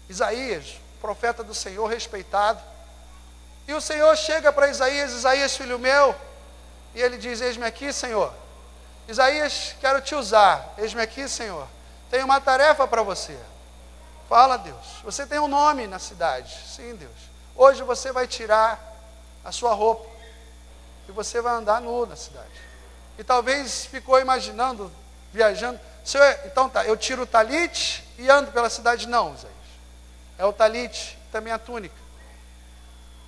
Isaías, profeta do Senhor, respeitado. E o Senhor chega para Isaías: Isaías, filho meu, e ele diz: eis-me aqui, Senhor. Isaías, quero te usar. Eis-me aqui, Senhor. Tenho uma tarefa para você. Fala, Deus. Você tem um nome na cidade. Sim, Deus. Hoje você vai tirar a sua roupa e você vai andar nu na cidade. E talvez ficou imaginando, viajando: Senhor, então tá, eu tiro o talite e ando pela cidade. Não, Isaías. É o talite, também a túnica.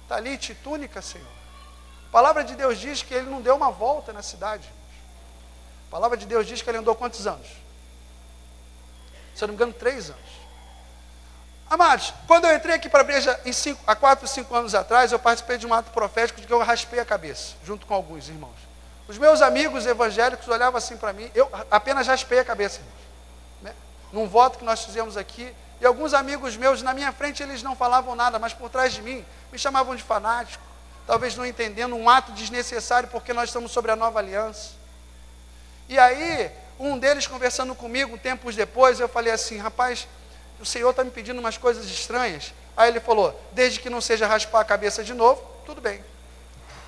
Talite e túnica, Senhor. A palavra de Deus diz que ele não deu uma volta na cidade. A palavra de Deus diz que ele andou quantos anos? Se eu não me engano, 3 anos. Amados, quando eu entrei aqui para a igreja há 4, 5 anos atrás, eu participei de um ato profético de que eu raspei a cabeça, junto com alguns irmãos. Os meus amigos evangélicos olhavam assim para mim, eu apenas raspei a cabeça, irmãos, né? Num voto que nós fizemos aqui, e alguns amigos meus, na minha frente, eles não falavam nada, mas por trás de mim, me chamavam de fanático, talvez não entendendo, um ato desnecessário, porque nós estamos sobre a nova aliança. E aí, um deles conversando comigo, tempos depois, eu falei assim: rapaz, o Senhor está me pedindo umas coisas estranhas. Aí ele falou: desde que não seja raspar a cabeça de novo, tudo bem.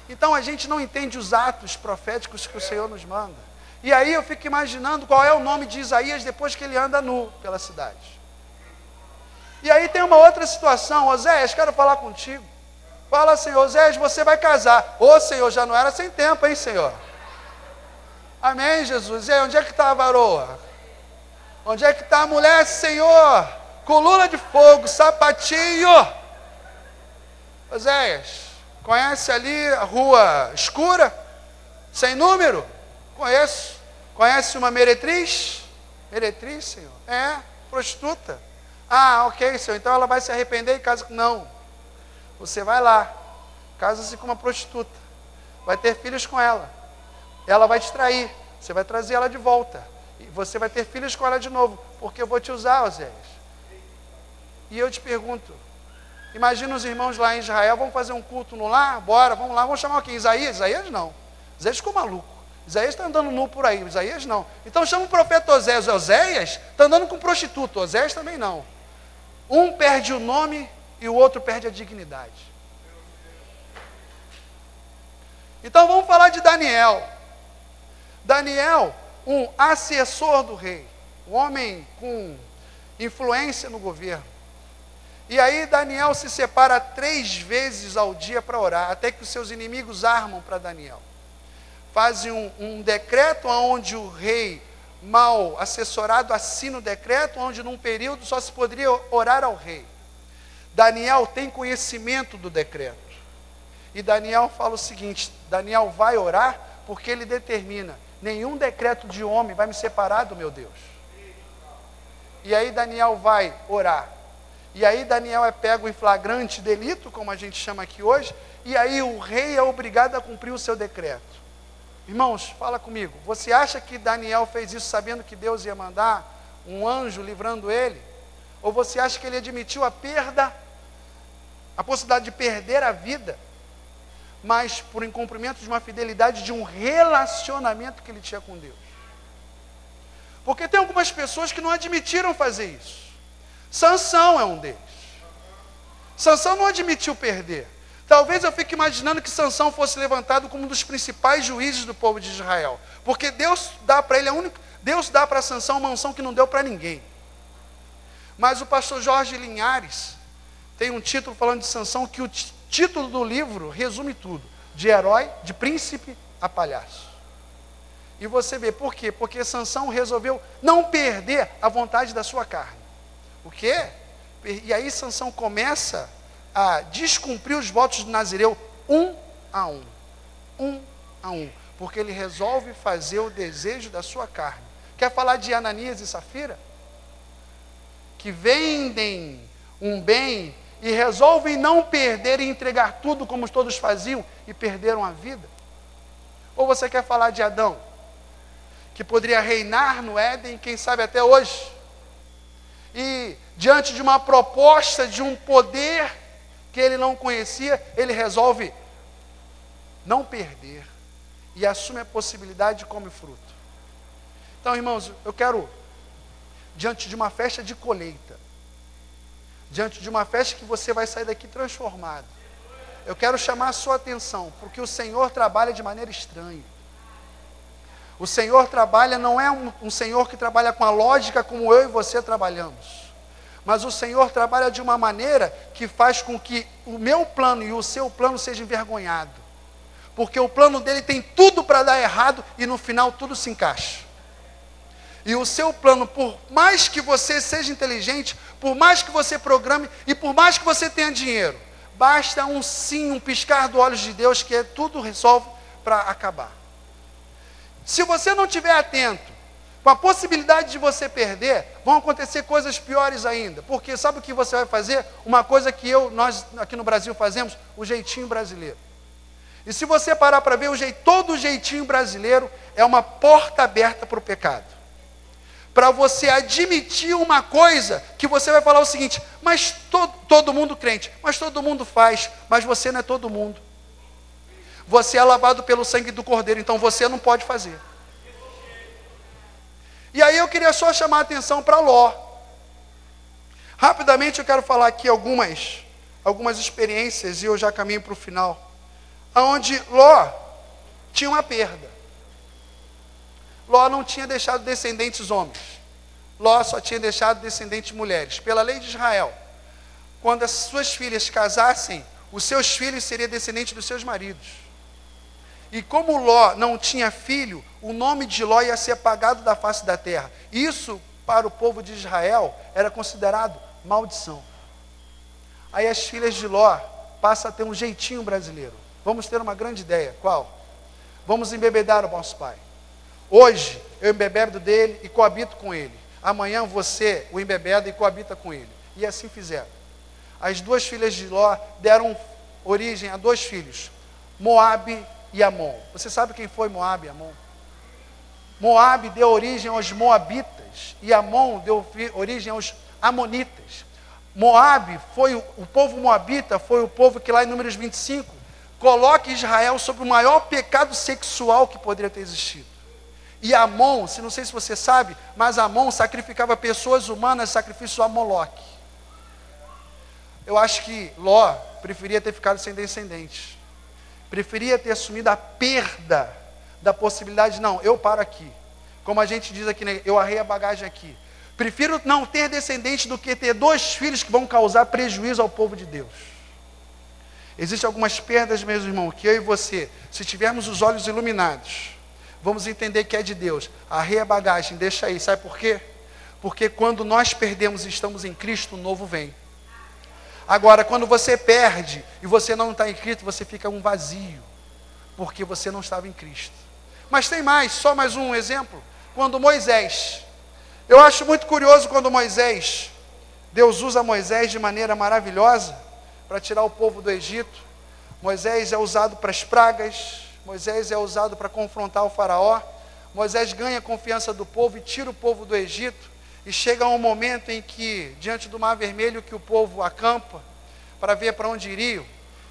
Então a gente não entende os atos proféticos que o Senhor nos manda. E aí eu fico imaginando qual é o nome de Isaías depois que ele anda nu pela cidade. E aí tem uma outra situação: Oséias, quero falar contigo. Fala, Senhor, Oséias, você vai casar. Ô, Senhor, já não era sem tempo, hein, Senhor? Amém, Jesus. E aí, onde é que está a varoa? Onde é que está a mulher, Senhor? Coluna de fogo, sapatinho. Oséias, conhece ali a rua escura? Sem número? Conheço. Conhece uma meretriz? Meretriz, Senhor? É, prostituta. Ah, ok, Senhor. Então ela vai se arrepender e casa. Não. Você vai lá, casa-se com uma prostituta. Vai ter filhos com ela. Ela vai te trair. Você vai trazer ela de volta. E você vai ter filhos com ela de novo, porque eu vou te usar, Oséias. E eu te pergunto, imagina os irmãos lá em Israel, vamos fazer um culto no lar? Bora, vamos lá, vamos chamar aqui Isaías? Isaías não. Isaías ficou maluco. Isaías está andando nu por aí, Isaías não. Então chama o profeta Oséias. Oséias está andando com prostituta, Oséias também não. Um perde o nome e o outro perde a dignidade. Então vamos falar de Daniel. Daniel, um assessor do rei, um homem com influência no governo. E aí Daniel se separa 3 vezes ao dia para orar, até que os seus inimigos armam para Daniel. Fazem um decreto onde o rei, mal assessorado, assina o decreto, onde num período só se poderia orar ao rei. Daniel tem conhecimento do decreto. E Daniel fala o seguinte: Daniel vai orar porque ele determina: nenhum decreto de homem vai me separar do meu Deus. E aí Daniel vai orar. E aí Daniel é pego em flagrante delito, como a gente chama aqui hoje, e aí o rei é obrigado a cumprir o seu decreto. Irmãos, fala comigo, você acha que Daniel fez isso sabendo que Deus ia mandar um anjo livrando ele? Ou você acha que ele admitiu a perda, a possibilidade de perder a vida, mas por incumprimento de uma fidelidade de um relacionamento que ele tinha com Deus? Porque tem algumas pessoas que não admitiram fazer isso. Sansão é um deles. Sansão não admitiu perder. Talvez eu fique imaginando que Sansão fosse levantado como um dos principais juízes do povo de Israel, porque Deus dá para ele Deus dá para Sansão uma unção que não deu para ninguém. Mas o pastor Jorge Linhares tem um título falando de Sansão, que o título do livro resume tudo: de herói, de príncipe a palhaço. E você vê, por quê? Porque Sansão resolveu não perder a vontade da sua carne. O quê? E aí Sansão começa a descumprir os votos do Nazireu um a um. Um a um. Porque ele resolve fazer o desejo da sua carne. Quer falar de Ananias e Safira? Que vendem um bem e resolvem não perder e entregar tudo como todos faziam e perderam a vida? Ou você quer falar de Adão, que poderia reinar no Éden, quem sabe até hoje, e diante de uma proposta de um poder que ele não conhecia, ele resolve não perder e assume a possibilidade de comer fruto. Então, irmãos, eu quero, diante de uma festa de colheita, diante de uma festa que você vai sair daqui transformado, eu quero chamar a sua atenção, porque o Senhor trabalha de maneira estranha. O Senhor trabalha, não é um Senhor que trabalha com a lógica como eu e você trabalhamos, mas o Senhor trabalha de uma maneira que faz com que o meu plano e o seu plano sejam envergonhados, porque o plano dele tem tudo para dar errado e no final tudo se encaixa. E o seu plano, por mais que você seja inteligente, por mais que você programe e por mais que você tenha dinheiro, basta um sim, um piscar dos olhos de Deus que tudo resolve para acabar. Se você não estiver atento, com a possibilidade de você perder, vão acontecer coisas piores ainda. Porque sabe o que você vai fazer? Uma coisa que nós aqui no Brasil fazemos, o jeitinho brasileiro. E se você parar para ver, todo jeitinho brasileiro é uma porta aberta para o pecado. Para você admitir uma coisa que você vai falar o seguinte, mas todo mundo crente, mas todo mundo faz, mas você não é todo mundo. Você é lavado pelo sangue do Cordeiro, então você não pode fazer. E aí eu queria só chamar a atenção para Ló. Rapidamente eu quero falar aqui algumas experiências, e eu já caminho para o final, onde Ló tinha uma perda. Ló não tinha deixado descendentes homens. Ló só tinha deixado descendentes mulheres. Pela lei de Israel, quando as suas filhas casassem, os seus filhos seriam descendentes dos seus maridos. E como Ló não tinha filho, o nome de Ló ia ser apagado da face da terra. Isso, para o povo de Israel, era considerado maldição. Aí as filhas de Ló passam a ter um jeitinho brasileiro. Vamos ter uma grande ideia. Qual? Vamos embebedar o nosso pai. Hoje, eu embebedo dele e coabito com ele. Amanhã você o embebeda e coabita com ele. E assim fizeram. As duas filhas de Ló deram origem a dois filhos, Moabe e Amon. Você sabe quem foi Moabe e Amon? Moabe deu origem aos Moabitas e Amon deu origem aos Amonitas. Moabe foi o povo moabita, foi o povo que lá em Números 25 coloca Israel sobre o maior pecado sexual que poderia ter existido. E Amon, não sei se você sabe, mas Amon sacrificava pessoas humanas, sacrifício a Moloque. Eu acho que Ló preferia ter ficado sem descendentes. Preferia ter assumido a perda da possibilidade, não, eu paro aqui. Como a gente diz aqui, né, eu arrei a bagagem aqui. Prefiro não ter descendente do que ter dois filhos que vão causar prejuízo ao povo de Deus. Existem algumas perdas, meus irmãos, que eu e você, se tivermos os olhos iluminados, vamos entender que é de Deus. Arreia a bagagem, deixa aí. Sabe por quê? Porque quando nós perdemos e estamos em Cristo, o novo vem. Agora, quando você perde e você não está em Cristo, você fica um vazio, porque você não estava em Cristo. Mas tem mais, só mais um exemplo. Quando Moisés, eu acho muito curioso quando Moisés, Deus usa Moisés de maneira maravilhosa para tirar o povo do Egito. Moisés é usado para as pragas, Moisés é usado para confrontar o faraó. Moisés ganha a confiança do povo e tira o povo do Egito. E chega um momento em que, diante do Mar Vermelho, que o povo acampa para ver para onde iriam.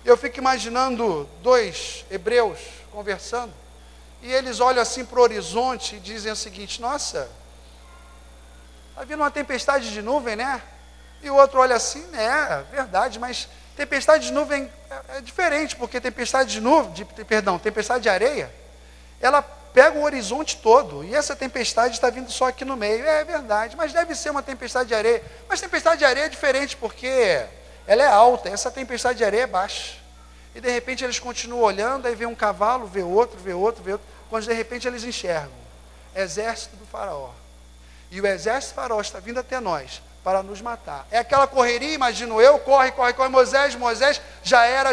Eu fico imaginando dois hebreus conversando, e eles olham assim para o horizonte e dizem o seguinte: nossa, está vindo uma tempestade de nuvem, né? E o outro olha assim, é verdade, mas tempestade de nuvem é diferente, porque tempestade de areia, ela pega o horizonte todo, e essa tempestade está vindo só aqui no meio. É verdade, mas deve ser uma tempestade de areia. Mas tempestade de areia é diferente, porque ela é alta, essa tempestade de areia é baixa. E de repente eles continuam olhando, aí vê um cavalo, vê outro. quando de repente eles enxergam exército do faraó. E o exército do faraó está vindo até nós para nos matar. É aquela correria, imagino eu, corre, Moisés, já era.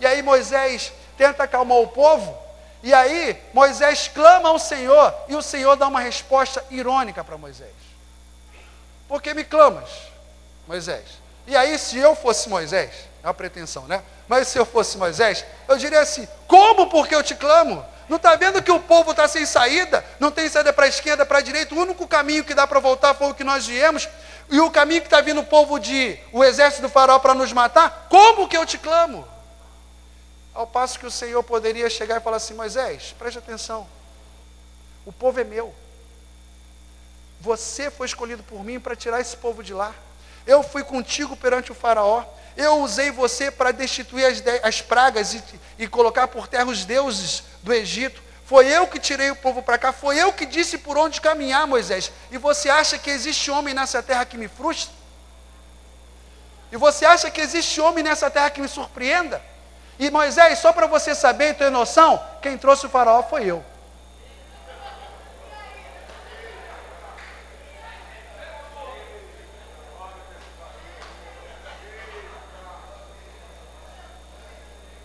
E aí Moisés tenta acalmar o povo. E aí Moisés clama ao Senhor. E o Senhor dá uma resposta irônica para Moisés. Por que me clamas, Moisés? E aí, se eu fosse Moisés, é uma pretensão, né? Mas se eu fosse Moisés, eu diria assim: como porque eu te clamo? Não está vendo que o povo está sem saída? Não tem saída para a esquerda, para a direita. O único caminho que dá para voltar foi o que nós viemos. E o caminho que está vindo o exército do faraó para nos matar, como que eu te clamo? Ao passo que o Senhor poderia chegar e falar assim: Moisés, preste atenção. O povo é meu. Você foi escolhido por mim para tirar esse povo de lá. Eu fui contigo perante o faraó. Eu usei você para destituir as pragas e colocar por terra os deuses do Egito. Foi eu que tirei o povo para cá. Foi eu que disse por onde caminhar, Moisés. E você acha que existe homem nessa terra que me frustre? E você acha que existe homem nessa terra que me surpreenda? E Moisés, só para você saber e ter noção, quem trouxe o faraó foi eu.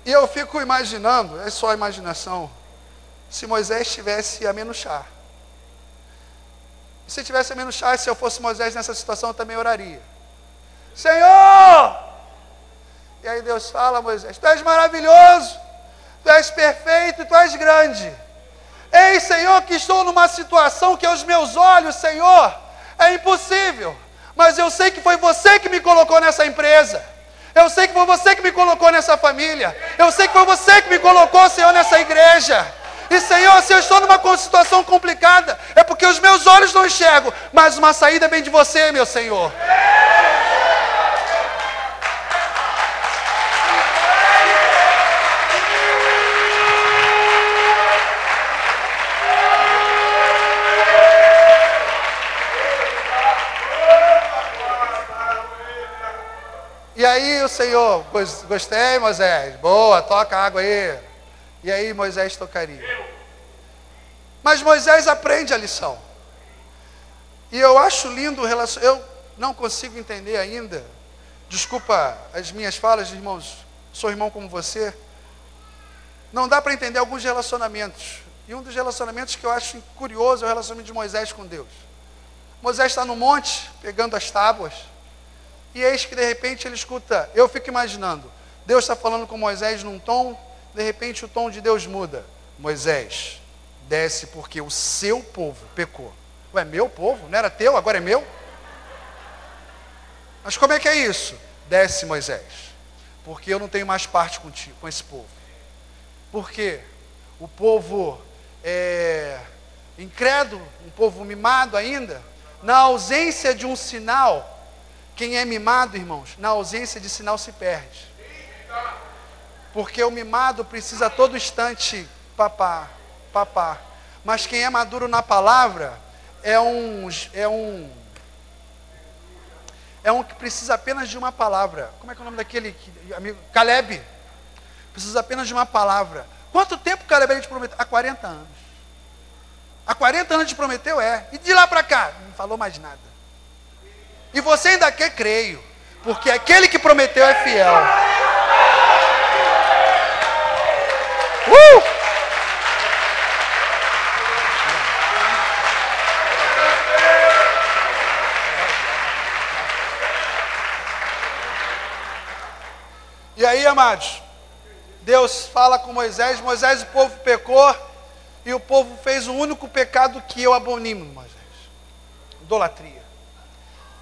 E eu fico imaginando, é só imaginação, se Moisés tivesse a menos chá. Se tivesse a menos chá, se eu fosse Moisés nessa situação, eu também oraria. Senhor! E aí Deus fala: Moisés, tu és maravilhoso, tu és perfeito, tu és grande. Ei, Senhor, que estou numa situação que aos meus olhos, Senhor, é impossível. Mas eu sei que foi você que me colocou nessa empresa. Eu sei que foi você que me colocou nessa família. Eu sei que foi você que me colocou, Senhor, nessa igreja. E, Senhor, se eu estou numa situação complicada, é porque os meus olhos não enxergam, mas uma saída vem de você, meu Senhor. E aí o Senhor, gostei, Moisés, boa, toca a água aí. E aí Moisés tocaria. Mas Moisés aprende a lição. E eu acho lindo o relacionamento. Eu não consigo entender ainda. Desculpa as minhas falas, irmãos. Sou irmão como você. Não dá para entender alguns relacionamentos. E um dos relacionamentos que eu acho curioso é o relacionamento de Moisés com Deus. Moisés está no monte, pegando as tábuas. E eis que de repente ele escuta, eu fico imaginando, Deus está falando com Moisés num tom, de repente o tom de Deus muda. Moisés, desce porque o seu povo pecou. Ué, meu povo? Não era teu, agora é meu? Mas como é que é isso? Desce, Moisés, porque eu não tenho mais parte contigo, com esse povo. Por quê? O povo é incrédulo, um povo mimado ainda, na ausência de um sinal. Quem é mimado, irmãos, na ausência de sinal se perde. Porque o mimado precisa a todo instante papar. Mas quem é maduro na palavra é um que precisa apenas de uma palavra. Como é que é o nome daquele amigo? Caleb. Precisa apenas de uma palavra. Quanto tempo Caleb te prometeu? Há 40 anos. Há 40 anos te prometeu? É. E de lá para cá? Não falou mais nada. E você ainda quer, creio, porque aquele que prometeu é fiel. E aí, amados, Deus fala com Moisés, o povo pecou, e o povo fez o único pecado que eu abomino, Moisés: idolatria.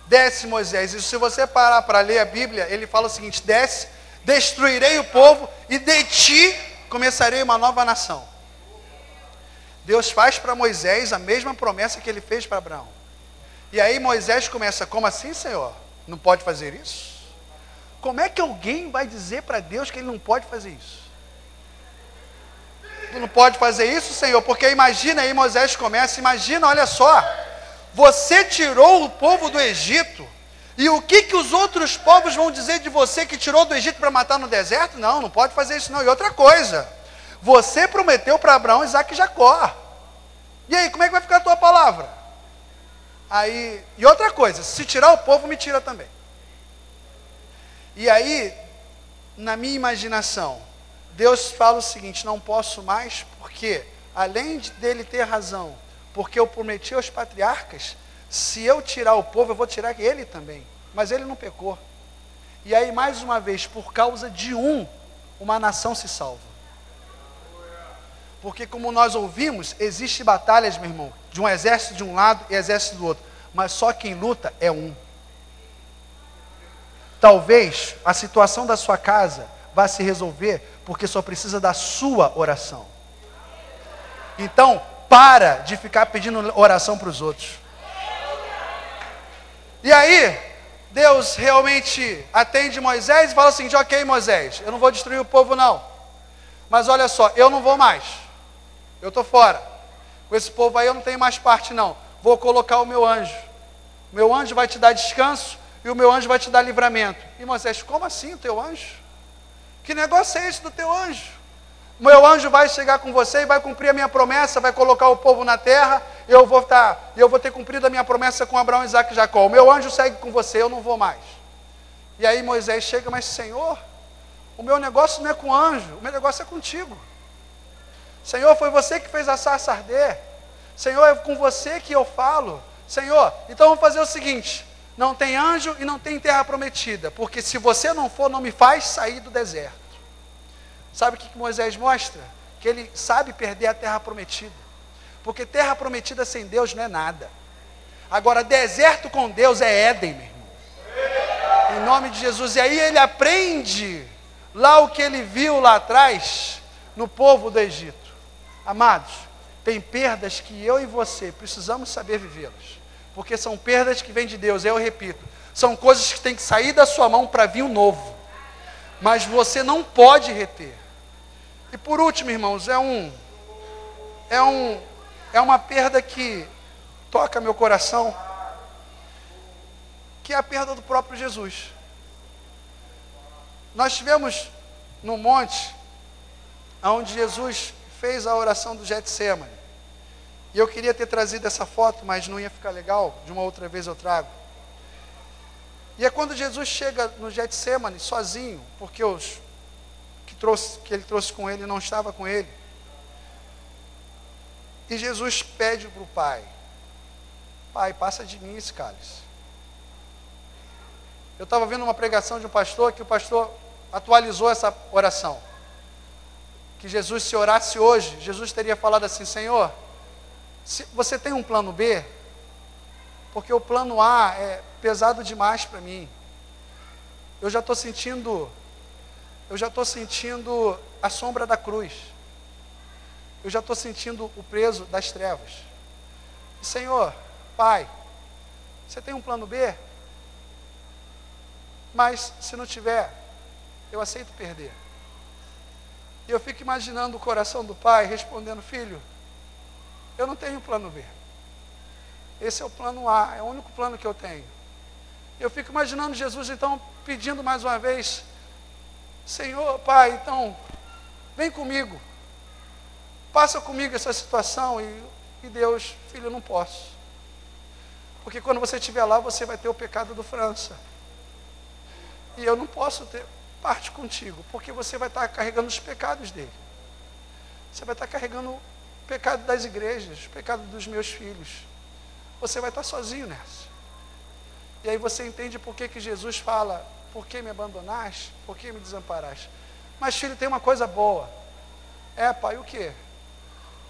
Desce, Moisés, e se você parar para ler a Bíblia, ele fala o seguinte: desce, destruirei o povo, e de ti começarei uma nova nação. Deus faz para Moisés a mesma promessa que ele fez para Abraão. E aí Moisés começa: como assim, Senhor? Não pode fazer isso? Como é que alguém vai dizer para Deus que ele não pode fazer isso? Tu não pode fazer isso, Senhor? Porque imagina aí, Moisés começa, imagina, olha só, você tirou o povo do Egito, e o que os outros povos vão dizer de você que tirou do Egito para matar no deserto? Não pode fazer isso não. E outra coisa, Você prometeu para Abraão, Isaac e Jacó. E aí, como é que vai ficar a tua palavra? Aí, e outra coisa, se tirar o povo, me tira também. E aí, na minha imaginação, Deus fala o seguinte: não posso mais, porque além dele ter razão, porque eu prometi aos patriarcas, se eu tirar o povo, eu vou tirar ele também. Mas ele não pecou. E aí, mais uma vez, por causa de uma nação se salva. Porque como nós ouvimos, existe batalhas, meu irmão, de um exército de um lado e exército do outro. Mas só quem luta é um. Talvez a situação da sua casa vá se resolver porque só precisa da sua oração. Então, para de ficar pedindo oração para os outros. E aí, Deus realmente atende Moisés e fala assim: ok, Moisés, eu não vou destruir o povo não. Mas olha só, eu não vou mais. Eu estou fora. Com esse povo aí eu não tenho mais parte não. Vou colocar o meu anjo. O meu anjo vai te dar descanso e o meu anjo vai te dar livramento. E Moisés: como assim o teu anjo? Que negócio é esse do teu anjo? O meu anjo vai chegar com você e vai cumprir a minha promessa, vai colocar o povo na terra, e eu vou ter cumprido a minha promessa com Abraão, Isaac e Jacó. O meu anjo segue com você, eu não vou mais. E aí Moisés chega: mas Senhor, o meu negócio não é com o anjo, o meu negócio é contigo. Senhor, foi você que fez a sarça arder. Senhor, é com você que eu falo. Senhor, então vamos fazer o seguinte: não tem anjo e não tem terra prometida, porque se você não for, não me faz sair do deserto. Sabe o que Moisés mostra? Que ele sabe perder a terra prometida, porque terra prometida sem Deus não é nada. Agora, deserto com Deus é Éden, meu irmão, em nome de Jesus. E aí ele aprende lá o que ele viu lá atrás no povo do Egito. Amados, tem perdas que eu e você precisamos saber vivê-las, porque são perdas que vêm de Deus. Eu repito, são coisas que têm que sair da sua mão para vir o novo, mas você não pode reter. E por último, irmãos, é uma perda que toca meu coração, que é a perda do próprio Jesus. Nós estivemos no monte onde Jesus fez a oração do Getsemane. E eu queria ter trazido essa foto, mas não ia ficar legal. De uma outra vez eu trago. E é quando Jesus chega no Getsemane sozinho, porque os que ele trouxe com ele não estava com ele. E Jesus pede para o Pai: Pai, passa de mim esse cálice. Eu estava vendo uma pregação de um pastor, que o pastor atualizou essa oração. Que Jesus, se orasse hoje, Jesus teria falado assim: Senhor, você tem um plano B? Porque o plano A é pesado demais para mim. Eu já estou sentindo a sombra da cruz. Eu já estou sentindo o peso das trevas. Senhor, Pai, você tem um plano B? Mas se não tiver, eu aceito perder. E eu fico imaginando o coração do pai respondendo: filho, eu não tenho plano B. Esse é o plano A, é o único plano que eu tenho. Eu fico imaginando Jesus então pedindo mais uma vez: Senhor, Pai, então vem comigo, passa comigo essa situação. E Deus: filho, eu não posso, porque quando você estiver lá, você vai ter o pecado do França, e eu não posso ter parte contigo, porque você vai estar carregando os pecados dele, você vai estar carregando o pecado das igrejas, o pecado dos meus filhos, você vai estar sozinho nessa. E aí você entende por que Jesus fala: por que me abandonaste? Por que me desamparaste? Mas filho, tem uma coisa boa. Pai, o quê?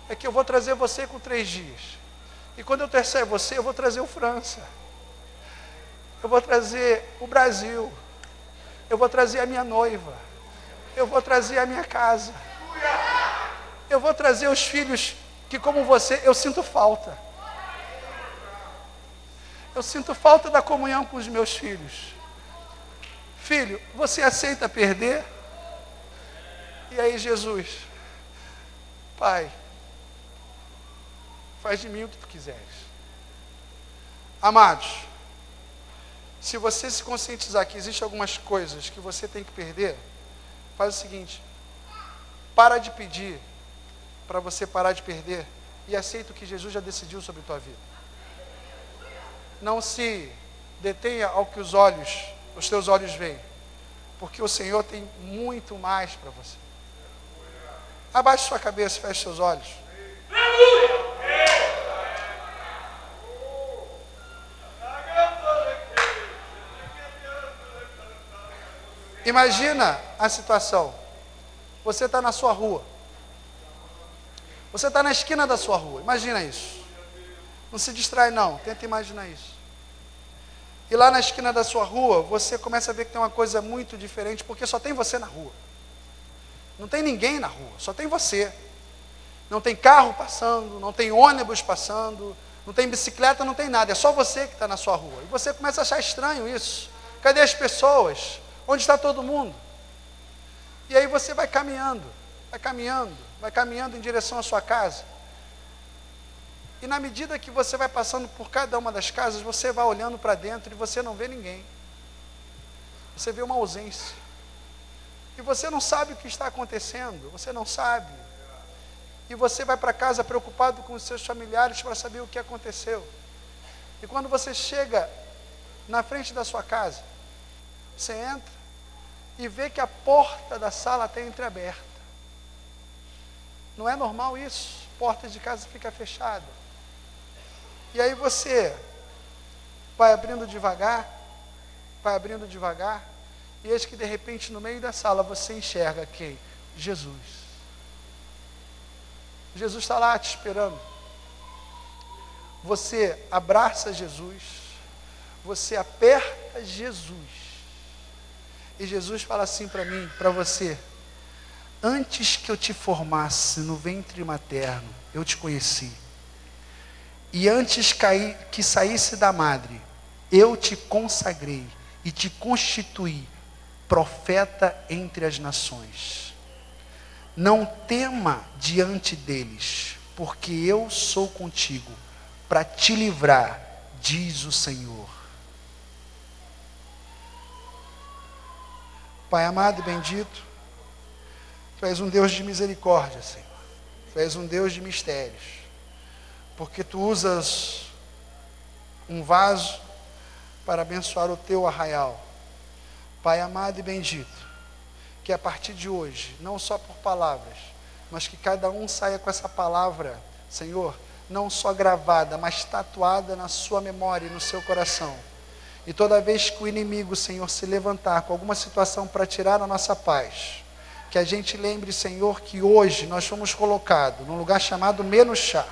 É que eu vou trazer você com 3 dias, e quando eu trouxer você, eu vou trazer o França, eu vou trazer o Brasil, eu vou trazer a minha noiva, eu vou trazer a minha casa, eu vou trazer os filhos que, como você, eu sinto falta. Eu sinto falta da comunhão com os meus filhos. Filho, você aceita perder? E aí Jesus: Pai, faz de mim o que tu quiseres. Amados, se você se conscientizar que existem algumas coisas que você tem que perder, faz o seguinte: Para de pedir para você parar de perder e aceita o que Jesus já decidiu sobre a tua vida. Não se detenha ao que os teus olhos veem, porque o Senhor tem muito mais para você. Abaixe sua cabeça e feche seus olhos. Imagina a situação. Você está na sua rua. Você está na esquina da sua rua. Imagina isso. Não se distrai não, tenta imaginar isso. E lá na esquina da sua rua, você começa a ver que tem uma coisa muito diferente, porque só tem você na rua. Não tem ninguém na rua, só tem você. Não tem carro passando, não tem ônibus passando, não tem bicicleta, não tem nada. É só você que está na sua rua. E você começa a achar estranho isso. Cadê as pessoas? Onde está todo mundo? E aí você vai caminhando em direção à sua casa. E na medida que você vai passando por cada uma das casas, você vai olhando para dentro e você não vê ninguém. Você vê uma ausência. E você não sabe o que está acontecendo, você não sabe. E você vai para casa preocupado com os seus familiares para saber o que aconteceu. E quando você chega na frente da sua casa, você entra e vê que a porta da sala está entreaberta. Não é normal isso, porta de casa fica fechada. E aí você vai abrindo devagar, e eis que de repente no meio da sala você enxerga quem? Jesus. Jesus está lá te esperando. Você abraça Jesus, você aperta Jesus, e Jesus fala assim para mim, para você: antes que eu te formasse no ventre materno, eu te conheci. E antes que saísse da madre, eu te consagrei e te constituí profeta entre as nações. Não tema diante deles, porque eu sou contigo para te livrar, diz o Senhor. Pai amado e bendito, Tu és um Deus de misericórdia, Senhor. Tu és um Deus de mistérios. Porque Tu usas um vaso para abençoar o Teu arraial. Pai amado e bendito, que a partir de hoje, não só por palavras, mas que cada um saia com essa palavra, Senhor, não só gravada, mas tatuada na sua memória e no seu coração. E toda vez que o inimigo, Senhor, se levantar com alguma situação para tirar a nossa paz, que a gente lembre, Senhor, que hoje nós fomos colocados num lugar chamado Menuchá.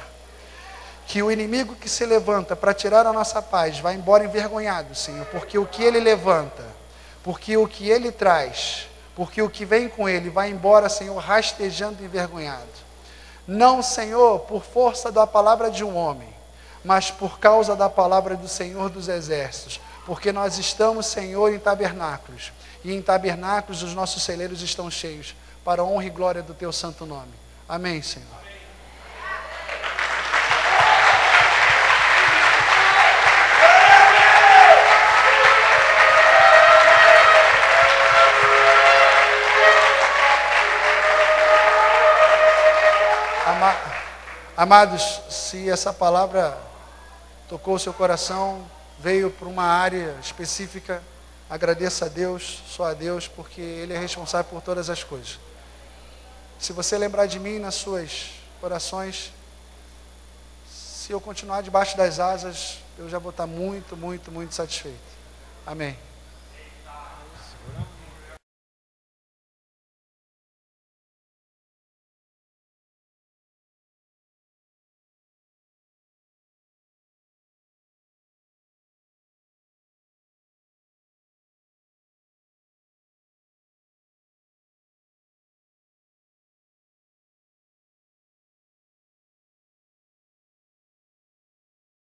Que o inimigo que se levanta para tirar a nossa paz vai embora envergonhado, Senhor, porque o que ele levanta, porque o que ele traz, porque o que vem com ele vai embora, Senhor, rastejando envergonhado. Não, Senhor, por força da palavra de um homem, mas por causa da palavra do Senhor dos Exércitos, porque nós estamos, Senhor, em tabernáculos, e em tabernáculos os nossos celeiros estão cheios, para a honra e glória do Teu santo nome. Amém, Senhor. Amados, se essa palavra tocou o seu coração, veio para uma área específica, agradeça a Deus, só a Deus, porque Ele é responsável por todas as coisas. Se você lembrar de mim nas suas orações, se eu continuar debaixo das asas, eu já vou estar muito, muito, muito satisfeito. Amém.